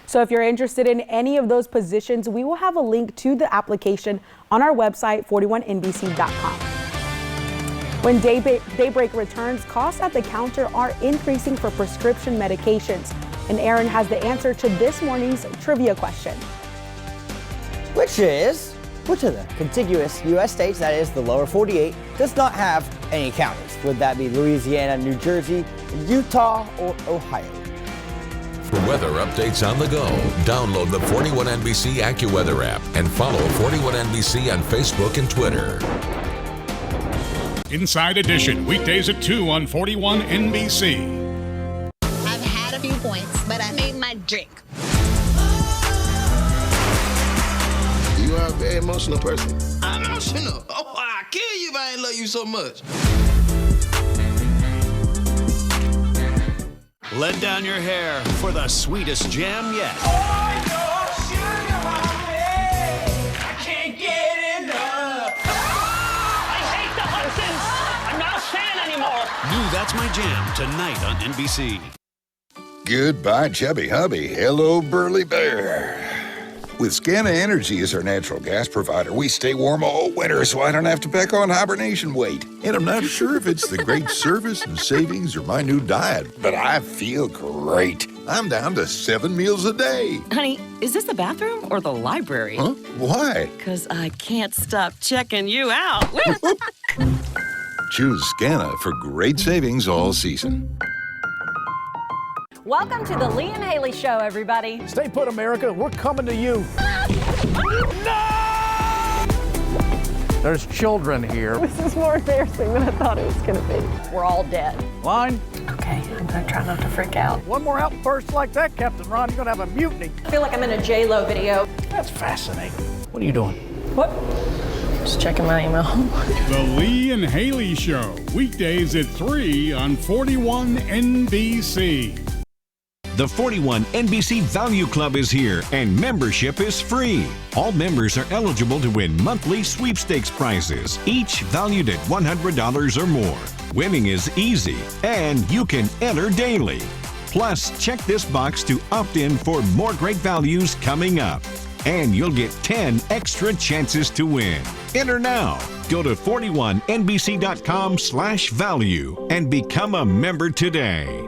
So if you're interested in any of those positions, we will have a link to the application on our website, 41nbc.com. When Daybreak returns, costs at the counter are increasing for prescription medications. And Aaron has the answer to this morning's trivia question. Which of the contiguous U.S. states, that is the lower 48, does not have any counties? Would that be Louisiana, New Jersey, Utah, or Ohio? For weather updates on the go, download the 41NBC Accuweather app and follow 41NBC on Facebook and Twitter. Inside Edition, weekdays at 2 on 41NBC. I've had a few points, but I made my drink. You are a very emotional person. I'm emotional. Oh, I'll kill you if I ain't love you so much. Let down your hair for the sweetest jam yet. I can't get enough. I hate the Hudsons. I'm not a fan anymore. New That's My Jam tonight on NBC. Goodbye, chubby hubby. Hello, burly bear. With Scana Energy as our natural gas provider, we stay warm all winter, so I don't have to peck on hibernation weight. And I'm not sure if it's the great service and savings or my new diet, but I feel great. I'm down to 7 meals a day. Honey, is this the bathroom or the library? Huh? Why? Because I can't stop checking you out. Choose Scana for great savings all season. Welcome to the Lee and Haley Show, everybody. Stay put, America. We're coming to you. No! There's children here. This is more embarrassing than I thought it was going to be. We're all dead. Line. Okay, I'm going to try not to freak out. One more outburst like that, Captain Ron, you're going to have a mutiny. I feel like I'm in a J-Lo video. That's fascinating. What are you doing? What? Just checking my email. The Lee and Haley Show, weekdays at 3 on 41NBC. The 41 NBC Value Club is here and membership is free. All members are eligible to win monthly sweepstakes prizes, each valued at $100 or more. Winning is easy and you can enter daily. Plus, check this box to opt in for more great values coming up. And you'll get 10 extra chances to win. Enter now. Go to 41nbc.com/value and become a member today.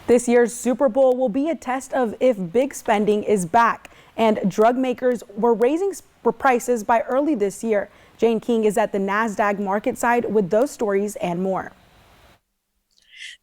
This year's Super Bowl will be a test of if big spending is back, and drug makers were raising prices by early this year. Jane King is at the NASDAQ market side with those stories and more.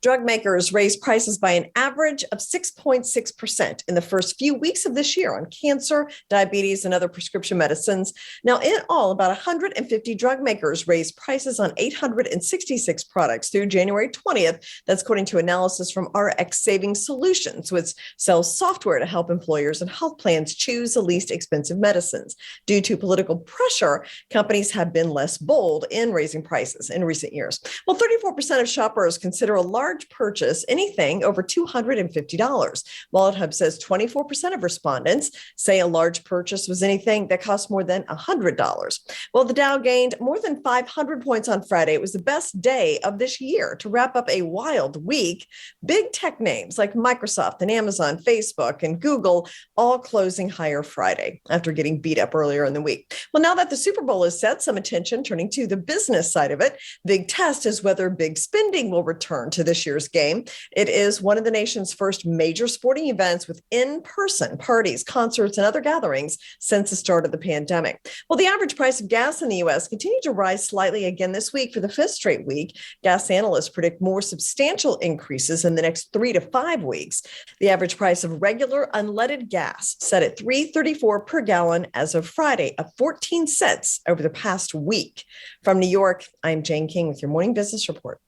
Drug makers raised prices by an average of 6.6% in the first few weeks of this year on cancer, diabetes, and other prescription medicines. Now, in all, about 150 drug makers raised prices on 866 products through January 20th. That's according to analysis from RX Savings Solutions, which sells software to help employers and health plans choose the least expensive medicines. Due to political pressure, companies have been less bold in raising prices in recent years. Well, 34% of shoppers consider a large purchase anything over $250. Wallet Hub says 24% of respondents say a large purchase was anything that cost more than $100. Well, the Dow gained more than 500 points on Friday. It was the best day of this year to wrap up a wild week. Big tech names like Microsoft and Amazon, Facebook and Google all closing higher Friday after getting beat up earlier in the week. Well, now that the Super Bowl is set, some attention turning to the business side of it. Big test is whether big spending will return to this this year's game. It is one of the nation's first major sporting events with in-person parties, concerts, and other gatherings since the start of the pandemic. Well, the average price of gas in the U.S. continued to rise slightly again this week for the fifth straight week. Gas analysts predict more substantial increases in the next 3 to 5 weeks. The average price of regular unleaded gas set at $3.34 per gallon as of Friday, up 14 cents over the past week. From New York, I'm Jane King with your Morning Business Report.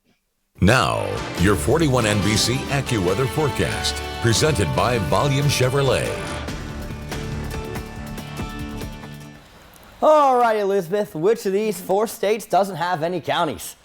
Now, your 41 NBC Accuweather Forecast, presented by Volume Chevrolet. All right, Elizabeth, which of these 4 states doesn't have any counties?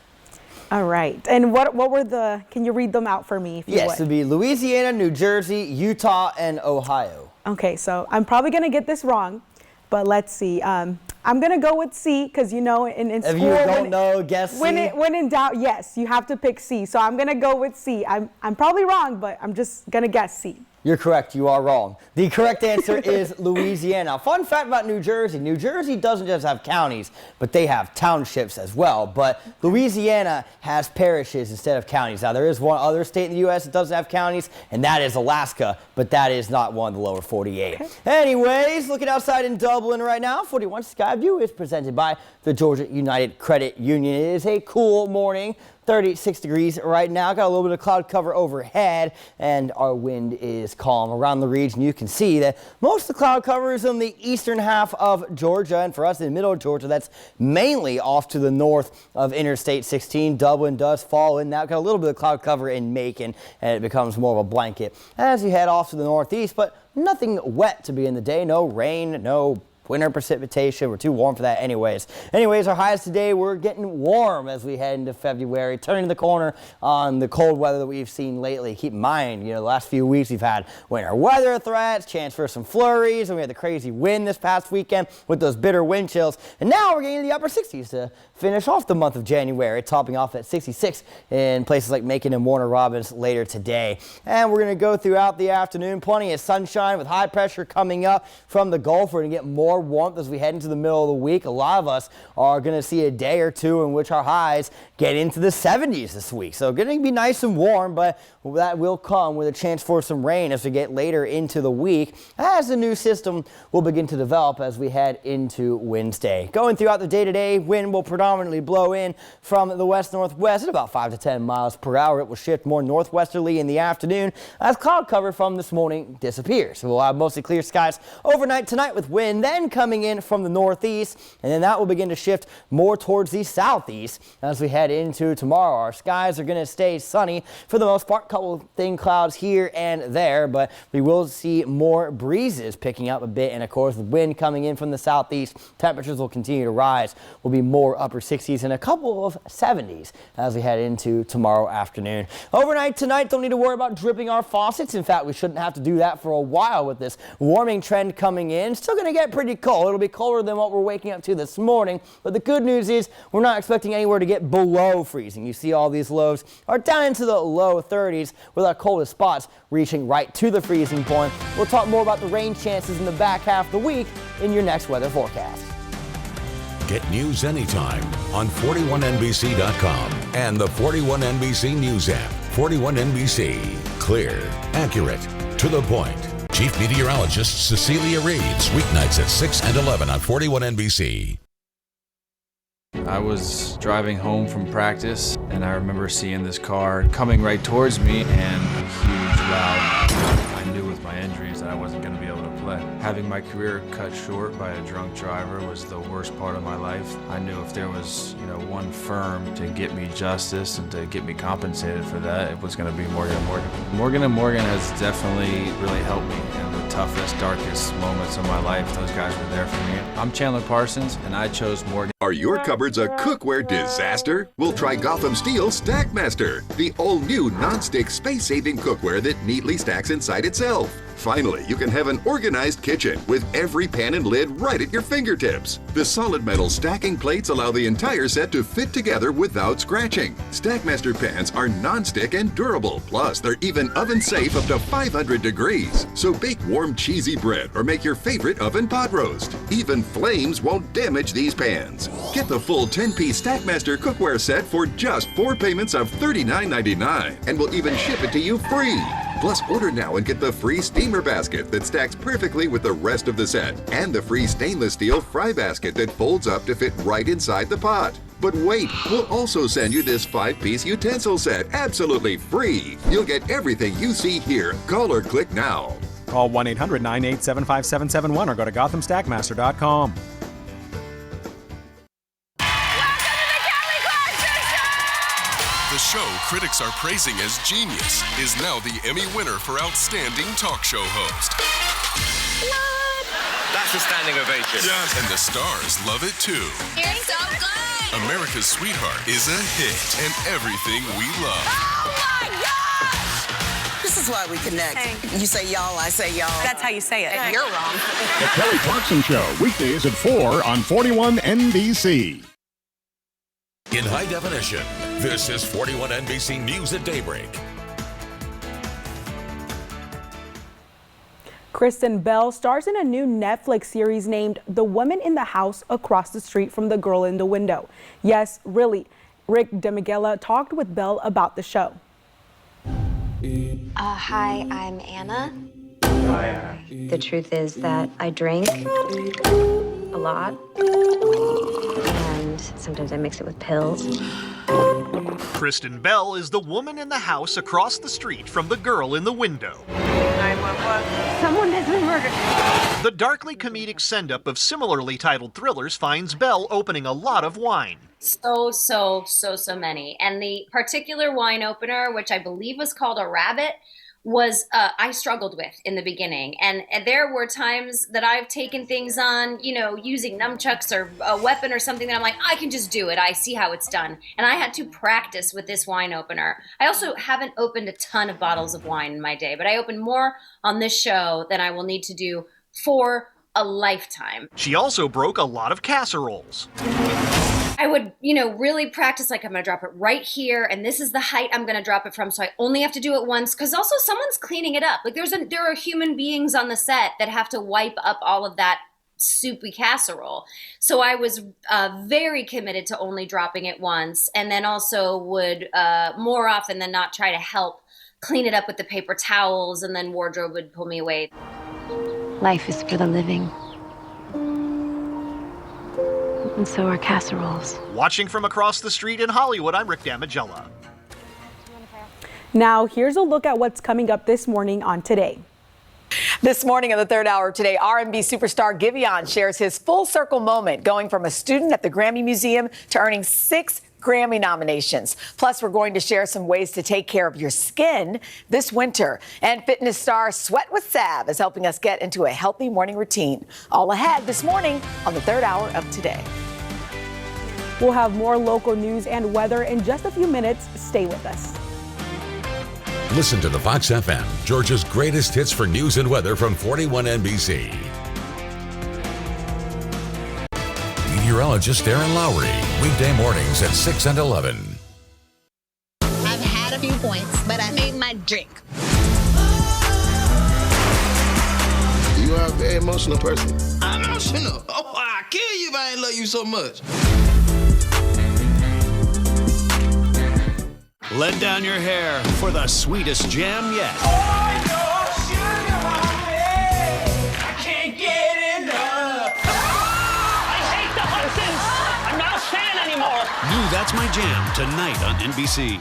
All right. And what were the, can you read them out for me if you would? Yes, it would be Louisiana, New Jersey, Utah, and Ohio. Okay, so I'm probably going to get this wrong, but let's see. I'm going to go with C because, you know, in school. If you don't know, guess C. When in doubt, yes, you have to pick C. So I'm going to go with C. I'm probably wrong, but I'm just going to guess C. You're correct. You are wrong. The correct answer is Louisiana. Fun fact about New Jersey. New Jersey doesn't just have counties, but they have townships as well. But Louisiana has parishes instead of counties. Now, there is one other state in the U.S. that doesn't have counties, and that is Alaska, but that is not one of the lower 48. Okay. Anyways, looking outside in Dublin right now, 41 Sky View is presented by the Georgia United Credit Union. It is a cool morning. 36 degrees right now. Got a little bit of cloud cover overhead, and our wind is calm around the region. You can see that most of the cloud cover is in the eastern half of Georgia, and for us in the middle of Georgia, that's mainly off to the north of Interstate 16. Dublin does fall in that. Got a little bit of cloud cover in Macon, and it becomes more of a blanket as you head off to the northeast, but nothing wet to begin the day. No rain, no winter precipitation. We're too warm for that anyways. Our highs today, we're getting warm as we head into February, turning the corner on the cold weather that we've seen lately. Keep in mind, you know, the last few weeks we've had winter weather threats, chance for some flurries, and we had the crazy wind this past weekend with those bitter wind chills. And now we're getting to the upper 60s to finish off the month of January, topping off at 66 in places like Macon and Warner Robins later today. And we're going to go throughout the afternoon. Plenty of sunshine with high pressure coming up from the Gulf. We're going to get more warmth as we head into the middle of the week. A lot of us are going to see a day or two in which our highs get into the 70s this week. So going to be nice and warm, but that will come with a chance for some rain as we get later into the week, as the new system will begin to develop as we head into Wednesday. Going throughout the day today, wind will predominantly blow in from the west-northwest at about 5 to 10 miles per hour. It will shift more northwesterly in the afternoon as cloud cover from this morning disappears. So we'll have mostly clear skies overnight tonight with wind then coming in from the northeast, and then that will begin to shift more towards the southeast as we head into tomorrow. Our skies are going to stay sunny for the most part. Couple thin clouds here and there, but we will see more breezes picking up a bit, and of course the wind coming in from the southeast. Temperatures will continue to rise. Will be more upper 60s and a couple of 70s as we head into tomorrow afternoon. Overnight tonight, don't need to worry about dripping our faucets. In fact, we shouldn't have to do that for a while with this warming trend coming in. Still going to get pretty cold. It'll be colder than what we're waking up to this morning, but the good news is we're not expecting anywhere to get below freezing. You see all these lows are down into the low 30s with our coldest spots reaching right to the freezing point. We'll talk more about the rain chances in the back half of the week in your next weather forecast. Get news anytime on 41NBC.com and the 41NBC News app. 41NBC. Clear, accurate, to the point. Chief Meteorologist Cecilia Reeds, weeknights at 6 and 11 on 41NBC. I was driving home from practice, and I remember seeing this car coming right towards me, and a huge loud. I knew with my injuries that I wasn't going to be able to play. Having my career cut short by a drunk driver was the worst part of my life. I knew if there was, one firm to get me justice and to get me compensated for that, it was going to be Morgan & Morgan. Morgan & Morgan has definitely really helped me in the toughest, darkest moments of my life. Those guys were there for me. I'm Chandler Parsons, and I chose Morgan. Are your cupboards a cookware disaster? We'll try Gotham Steel Stackmaster, the all-new non-stick space-saving cookware that neatly stacks inside itself. Finally, you can have an organized kitchen with every pan and lid right at your fingertips. The solid metal stacking plates allow the entire set to fit together without scratching. Stackmaster pans are non-stick and durable. Plus, they're even oven safe up to 500 degrees. So bake warm cheesy bread or make your favorite oven pot roast. Even flames won't damage these pans. Get the full 10-piece Stackmaster cookware set for just 4 payments of $39.99, and we'll even ship it to you free. Plus, order now and get the free steamer basket that stacks perfectly with the rest of the set, and the free stainless steel fry basket that folds up to fit right inside the pot. But wait, we'll also send you this 5-piece utensil set absolutely free. You'll get everything you see here. Call or click now. Call 1-800-987-5771 or go to GothamStackmaster.com. The show critics are praising as genius is now the Emmy winner for Outstanding Talk Show Host. What? That's a standing ovation. Yes. And the stars love it too. You're so good. America's Sweetheart is a hit and everything we love. Oh my gosh! This is why we connect. You say y'all, I say y'all. That's how you say it. You're wrong. The Kelly Clarkson Show, weekdays at 4 on 41 NBC. In high definition, this is 41 NBC News at Daybreak. Kristen Bell stars in a new Netflix series named The Woman in the House Across the Street from the Girl in the Window. Yes, really. Rick DeMiguela talked with Bell about the show. Hi, I'm Anna. The truth is that I drink a lot, and sometimes I mix it with pills. Kristen Bell is the woman in the house across the street from the girl in the window. 911. Someone has been murdered. The darkly comedic send-up of similarly titled thrillers finds Bell opening a lot of wine. So many. And the particular wine opener, which I believe was called a rabbit, was I struggled with in the beginning. And there were times that I've taken things on, using nunchucks or a weapon or something that I'm like, I can just do it. I see how it's done. And I had to practice with this wine opener. I also haven't opened a ton of bottles of wine in my day, but I opened more on this show than I will need to do for a lifetime. She also broke a lot of casseroles. I would, really practice, like I'm going to drop it right here, and this is the height I'm going to drop it from, so I only have to do it once, because also someone's cleaning it up. Like there are human beings on the set that have to wipe up all of that soupy casserole. So I was very committed to only dropping it once, and then also would more often than not try to help clean it up with the paper towels, and then wardrobe would pull me away. Life is for the living. And so are casseroles. Watching from across the street in Hollywood, I'm Rick DeMiguela. Now, here's a look at what's coming up this morning on Today. This morning on the third hour today, R&B superstar Giveon shares his full circle moment, going from a student at the Grammy Museum to earning 6 Grammy nominations. Plus, we're going to share some ways to take care of your skin this winter. And fitness star Sweat with Sav is helping us get into a healthy morning routine. All ahead this morning on the third hour of Today. We'll have more local news and weather in just a few minutes. Stay with us. Listen to the Fox FM, Georgia's greatest hits for news and weather from 41 NBC. Meteorologist Aaron Lowry, weekday mornings at 6 and 11. I've had a few points, but I made my drink. You are a very emotional person. Emotional? Oh, I'll kill you if I ain't love you so much. Let down your hair for the sweetest jam yet. I can't get enough. I hate the Hudsons. I'm not a fan anymore. New That's My Jam tonight on NBC.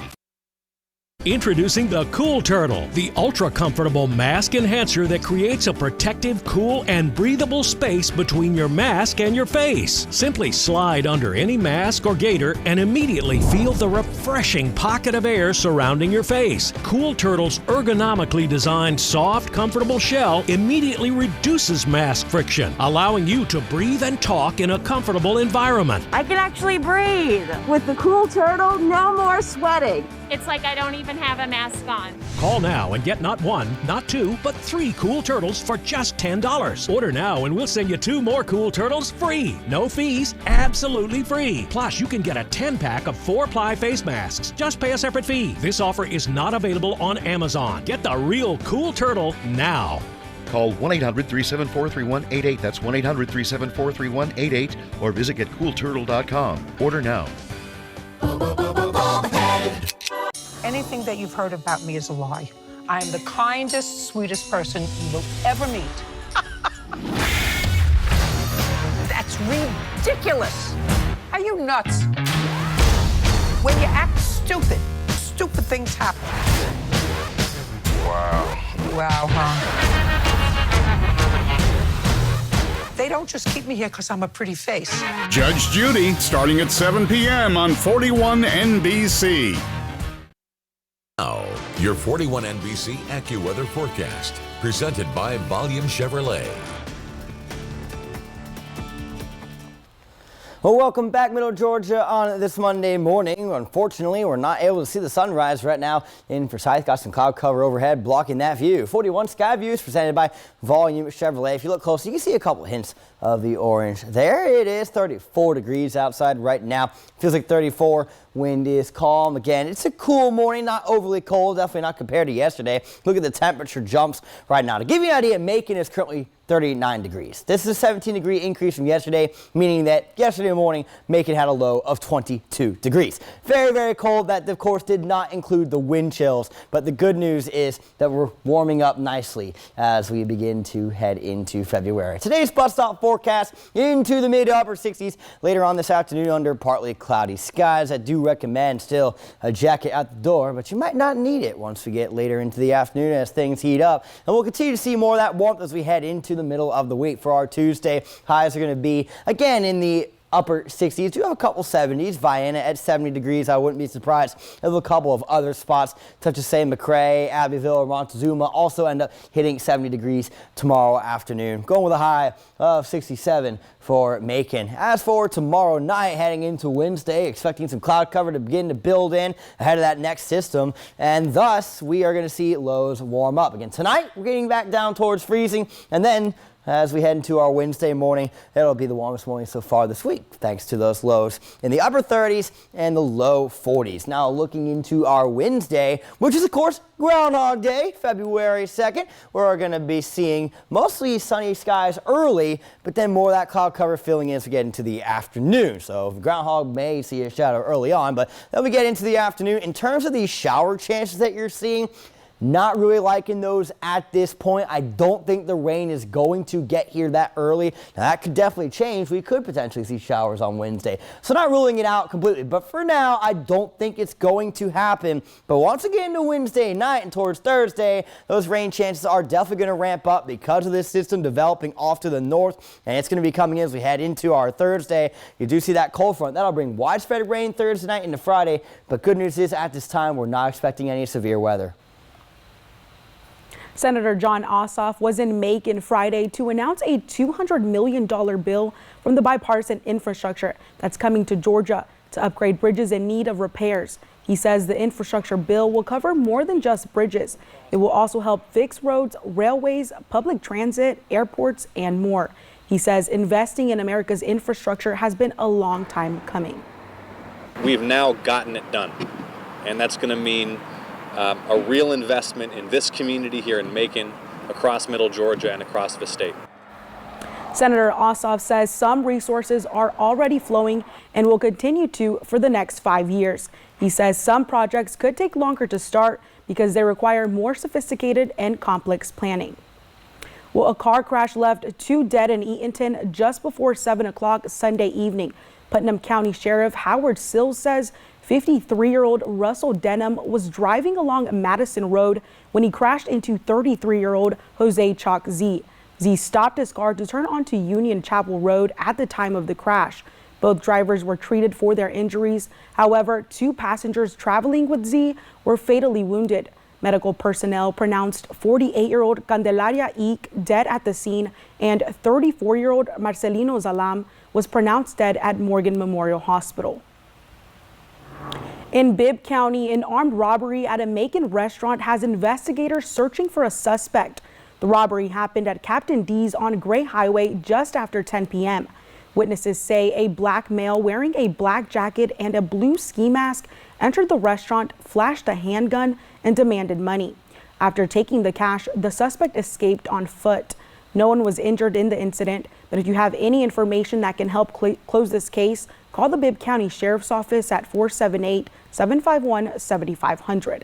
Introducing the Cool Turtle, the ultra-comfortable mask enhancer that creates a protective, cool, and breathable space between your mask and your face. Simply slide under any mask or gaiter and immediately feel the refreshing pocket of air surrounding your face. Cool Turtle's ergonomically designed, soft, comfortable shell immediately reduces mask friction, allowing you to breathe and talk in a comfortable environment. I can actually breathe. With the Cool Turtle, no more sweating. It's like I don't even even have a mask on. Call now and get not one, not two, but 3 cool turtles for just $10. Order now and we'll send you 2 more cool turtles free. No fees, absolutely free. Plus, you can get a 10-pack of 4-ply face masks. Just pay a separate fee. This offer is not available on Amazon. Get the real cool turtle now. Call 1-800-374-3188. That's 1-800-374-3188. Or visit getcoolturtle.com. Order now. Anything that you've heard about me is a lie. I am the kindest, sweetest person you will ever meet. That's ridiculous. Are you nuts? When you act stupid, stupid things happen. Wow. Wow, huh? They don't just keep me here because I'm a pretty face. Judge Judy, starting at 7 p.m. on 41 NBC. Now, your 41 NBC Accuweather Forecast, presented by Volume Chevrolet. Well, welcome back, Middle Georgia, on this Monday morning. Unfortunately, we're not able to see the sunrise right now in Forsyth. Got some cloud cover overhead blocking that view. 41 Sky View is presented by Volume Chevrolet. If you look close, you can see a couple hints of the orange. There it is, 34 degrees outside right now. Feels like 34. Wind is calm. Again, it's a cool morning, not overly cold, definitely not compared to yesterday. Look at the temperature jumps right now. To give you an idea, Macon is currently 39 degrees. This is a 17-degree increase from yesterday, meaning that yesterday morning, Macon had a low of 22 degrees. Very, very cold. That, of course, did not include the wind chills, but the good news is that we're warming up nicely as we begin to head into February. Today's bus stop forecast into the mid to upper 60s later on this afternoon under partly cloudy skies. I do recommend still a jacket at the door, but you might not need it once we get later into the afternoon as things heat up. And we'll continue to see more of that warmth as we head into the middle of the week. For our Tuesday, highs are going to be again in the upper 60s. Do have a couple 70s. Vienna at 70 degrees. I wouldn't be surprised if a couple of other spots, such as say McRae, Abbeville, or Montezuma, also end up hitting 70 degrees tomorrow afternoon. Going with a high of 67 for Macon. As for tomorrow night, heading into Wednesday, expecting some cloud cover to begin to build in ahead of that next system, and thus we are going to see lows warm up. Again, tonight we're getting back down towards freezing, and then as we head into our Wednesday morning, it'll be the warmest morning so far this week, thanks to those lows in the upper 30s and the low 40s. Now looking into our Wednesday, which is of course Groundhog Day, February 2nd, we're going to be seeing mostly sunny skies early, but then more of that cloud cover filling in as we get into the afternoon. So Groundhog may see a shadow early on, but then we get into the afternoon. In terms of these shower chances that you're seeing, not really liking those at this point. I don't think the rain is going to get here that early. Now that could definitely change. We could potentially see showers on Wednesday. So not ruling it out completely. But for now, I don't think it's going to happen. But once again to Wednesday night and towards Thursday, those rain chances are definitely going to ramp up because of this system developing off to the north. And it's going to be coming in as we head into our Thursday. You do see that cold front. That'll bring widespread rain Thursday night into Friday. But good news is at this time, we're not expecting any severe weather. Senator Jon Ossoff was in Macon Friday to announce a $200 million bill from the bipartisan infrastructure that's coming to Georgia to upgrade bridges in need of repairs. He says the infrastructure bill will cover more than just bridges. It will also help fix roads, railways, public transit, airports, and more. He says investing in America's infrastructure has been a long time coming. We've now gotten it done, and that's going to mean a real investment in this community here in Macon, across Middle Georgia, and across the state. Senator Ossoff says some resources are already flowing and will continue to for the next 5 years. He says some projects could take longer to start because they require more sophisticated and complex planning. Well, a car crash left 2 dead in Eatonton just before 7 o'clock Sunday evening. Putnam County Sheriff Howard Sills says 53-year-old Russell Denham was driving along Madison Road when he crashed into 33-year-old Jose Chalk Z. Z stopped his car to turn onto Union Chapel Road at the time of the crash. Both drivers were treated for their injuries. However, 2 passengers traveling with Z were fatally wounded. Medical personnel pronounced 48-year-old Candelaria Eek dead at the scene, and 34-year-old Marcelino Zalam was pronounced dead at Morgan Memorial Hospital. In Bibb County, an armed robbery at a Macon restaurant has investigators searching for a suspect. The robbery happened at Captain D's on Gray Highway just after 10 p.m. Witnesses say a black male wearing a black jacket and a blue ski mask entered the restaurant, flashed a handgun, and demanded money. After taking the cash, the suspect escaped on foot. No one was injured in the incident, but if you have any information that can help close this case, call the Bibb County Sheriff's Office at 478-751-7500.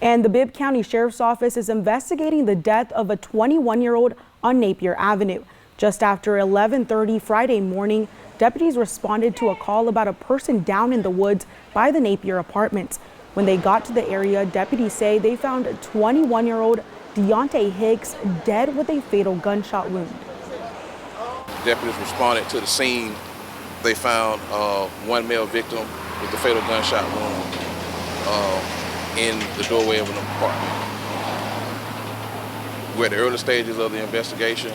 And the Bibb County Sheriff's Office is investigating the death of a 21-year-old on Napier Avenue. Just after 11:30 Friday morning, deputies responded to a call about a person down in the woods by the Napier apartments. When they got to the area, deputies say they found 21-year-old Deontay Hicks dead with a fatal gunshot wound. Deputies responded to the scene. They found one male victim with a fatal gunshot wound in the doorway of an apartment. We're at the early stages of the investigation.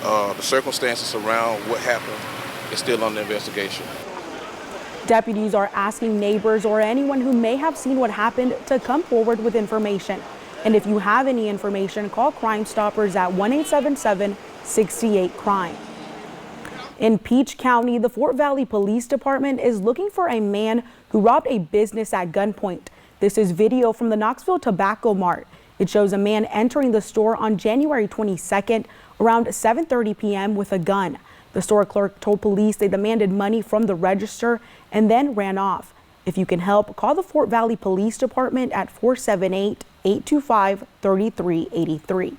The circumstances around what happened is still under investigation. Deputies are asking neighbors or anyone who may have seen what happened to come forward with information. And if you have any information, call Crime Stoppers at 1-877-68-CRIME. In Peach County, the Fort Valley Police Department is looking for a man who robbed a business at gunpoint. This is video from the Knoxville Tobacco Mart. It shows a man entering the store on January 22nd around 7:30 p.m. with a gun. The store clerk told police they demanded money from the register and then ran off. If you can help, call the Fort Valley Police Department at 478-825-3383.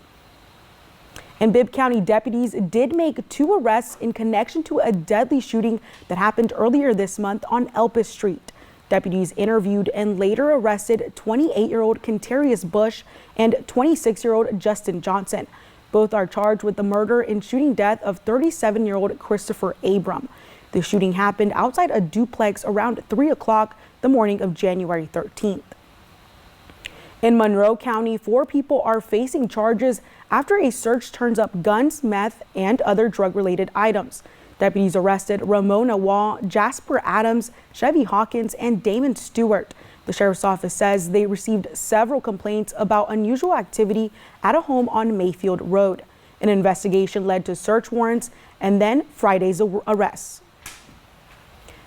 And Bibb County deputies did make 2 arrests in connection to a deadly shooting that happened earlier this month on Elpis Street. Deputies interviewed and later arrested 28-year-old Quintarius Bush and 26-year-old Justin Johnson. Both are charged with the murder and shooting death of 37-year-old Christopher Abram. The shooting happened outside a duplex around 3 o'clock the morning of January 13th. In Monroe County, 4 people are facing charges after a search turns up guns, meth, and other drug-related items. Deputies arrested Ramona Wall, Jasper Adams, Chevy Hawkins, and Damon Stewart. The sheriff's office says they received several complaints about unusual activity at a home on Mayfield Road. An investigation led to search warrants and then Friday's arrests.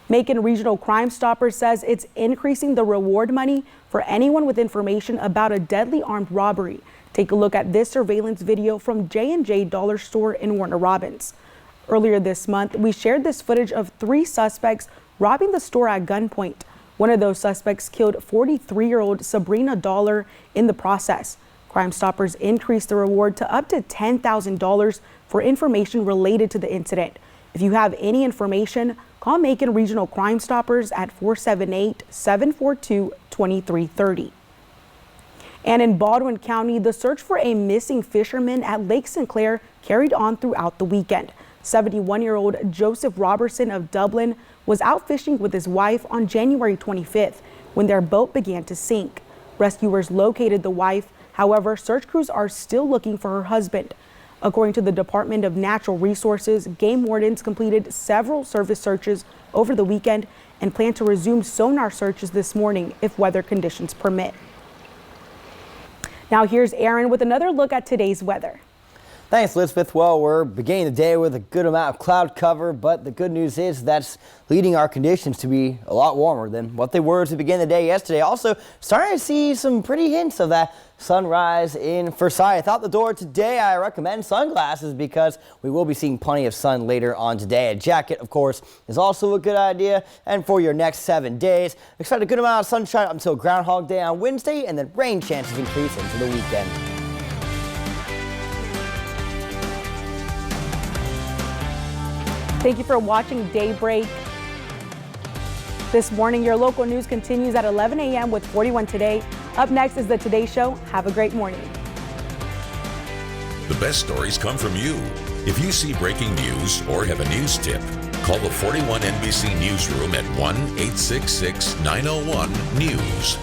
Macon Regional Crime Stoppers says it's increasing the reward money for anyone with information about a deadly armed robbery. Take a look at this surveillance video from J&J Dollar Store in Warner Robins. Earlier this month, we shared this footage of 3 suspects robbing the store at gunpoint. One of those suspects killed 43-year-old Sabrina Dollar in the process. Crime Stoppers increased the reward to up to $10,000 for information related to the incident. If you have any information, call Macon Regional Crime Stoppers at 478-742-2330. And in Baldwin County, the search for a missing fisherman at Lake Sinclair carried on throughout the weekend. 71-year-old Joseph Robertson of Dublin was out fishing with his wife on January 25th when their boat began to sink. Rescuers located the wife. However, search crews are still looking for her husband. According to the Department of Natural Resources, game wardens completed several surface searches over the weekend and plan to resume sonar searches this morning if weather conditions permit. Now here's Aaron with another look at today's weather. Thanks, Elizabeth. Well, we're beginning the day with a good amount of cloud cover, but the good news is that's leading our conditions to be a lot warmer than what they were to begin the day yesterday. Also, starting to see some pretty hints of that sunrise in Forsyth. Out the door today, I recommend sunglasses because we will be seeing plenty of sun later on today. A jacket, of course, is also a good idea. And for your next 7 days, expect a good amount of sunshine up until Groundhog Day on Wednesday, and then rain chances increase into the weekend. Thank you for watching Daybreak. This morning, your local news continues at 11 a.m. with 41 Today. Up next is the Today Show. Have a great morning. The best stories come from you. If you see breaking news or have a news tip, call the 41 NBC Newsroom at 1-866-901-NEWS.